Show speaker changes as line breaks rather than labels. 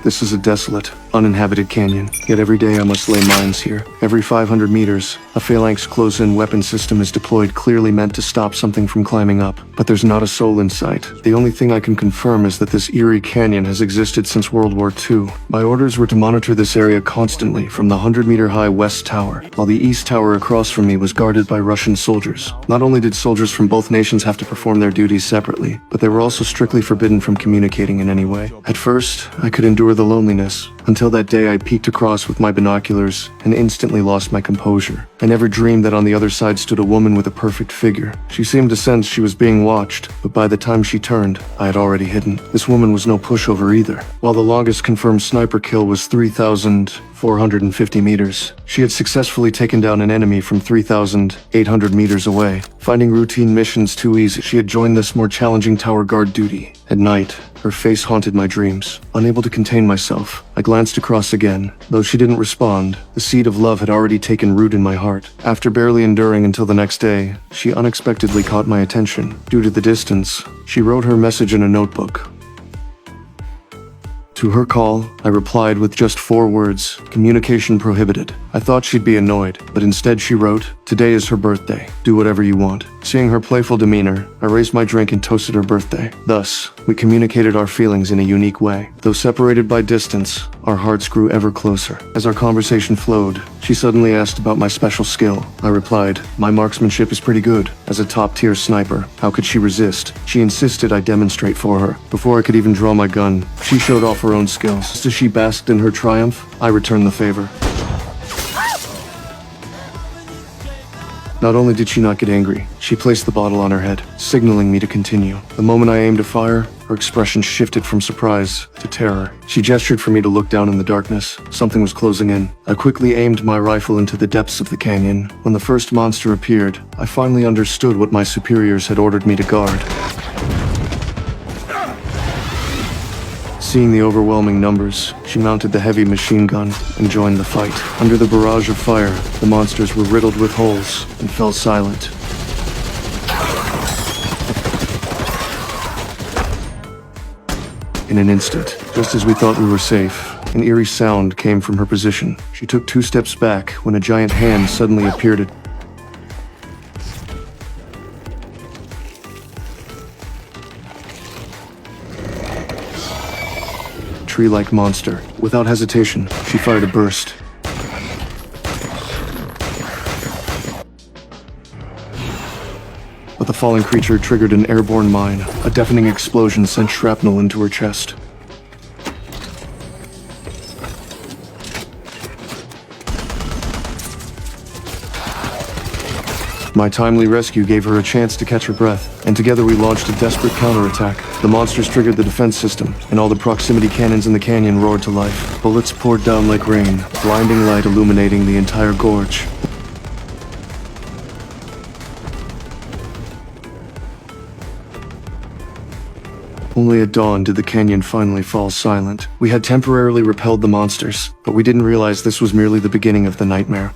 This is a desolate, uninhabited canyon, yet every day I must lay mines here. Every 500 meters, a phalanx close-in weapon system is deployed, clearly meant to stop something from climbing up. But there's not a soul in sight. The only thing I can confirm is that this eerie canyon has existed since World War II. My orders were to monitor this area constantly from the 100-meter-high West Tower, while the East Tower across from me was guarded by Russian soldiers. Not only did soldiers from both nations have to perform their duties separately, but they were also strictly forbidden from communicating in any way. At first, I could endure the loneliness, until that day I peeked across with my binoculars and instantly lost my composure. I never dreamed that on the other side stood a woman with a perfect figure. She seemed to sense she was being watched, but by the time she turned, I had already hidden. This woman was no pushover either. While the longest confirmed sniper kill was 3,450 meters, she had successfully taken down an enemy from 3,800 meters away. Finding routine missions too easy, she had joined this more challenging tower guard duty. At night, her face haunted my dreams. Unable to contain myself, I glanced across again. Though she didn't respond, the seed of love had already taken root in my heart. After barely enduring until the next day, she unexpectedly caught my attention. Due to the distance, she wrote her message in a notebook. To her call, I replied with just 4 words: communication prohibited. I thought she'd be annoyed, but instead she wrote, "Today is her birthday. Do whatever you want." Seeing her playful demeanor, I raised my drink and toasted her birthday. Thus, we communicated our feelings in a unique way. Though separated by distance, our hearts grew ever closer. As our conversation flowed, she suddenly asked about my special skill. I replied, "My marksmanship is pretty good. As a top-tier sniper, how could she resist?" She insisted I demonstrate for her. Before I could even draw my gun, she showed off her own skills. Just as she basked in her triumph, I returned the favor. Not only did she not get angry, she placed the bottle on her head, signaling me to continue. The moment I aimed to fire, her expression shifted from surprise to terror. She gestured for me to look down in the darkness. Something was closing in. I quickly aimed my rifle into the depths of the canyon. When the first monster appeared, I finally understood what my superiors had ordered me to guard. Seeing the overwhelming numbers, she mounted the heavy machine gun and joined the fight. Under the barrage of fire, the monsters were riddled with holes and fell silent. In an instant, just as we thought we were safe, an eerie sound came from her position. She took 2 steps back when a giant hand suddenly appeared at tree-like monster. Without hesitation, she fired a burst. But the falling creature triggered an airborne mine. A deafening explosion sent shrapnel into her chest. My timely rescue gave her a chance to catch her breath, and together we launched a desperate counterattack. The monsters triggered the defense system, and all the proximity cannons in the canyon roared to life. Bullets poured down like rain, blinding light illuminating the entire gorge. Only at dawn did the canyon finally fall silent. We had temporarily repelled the monsters, but we didn't realize this was merely the beginning of the nightmare.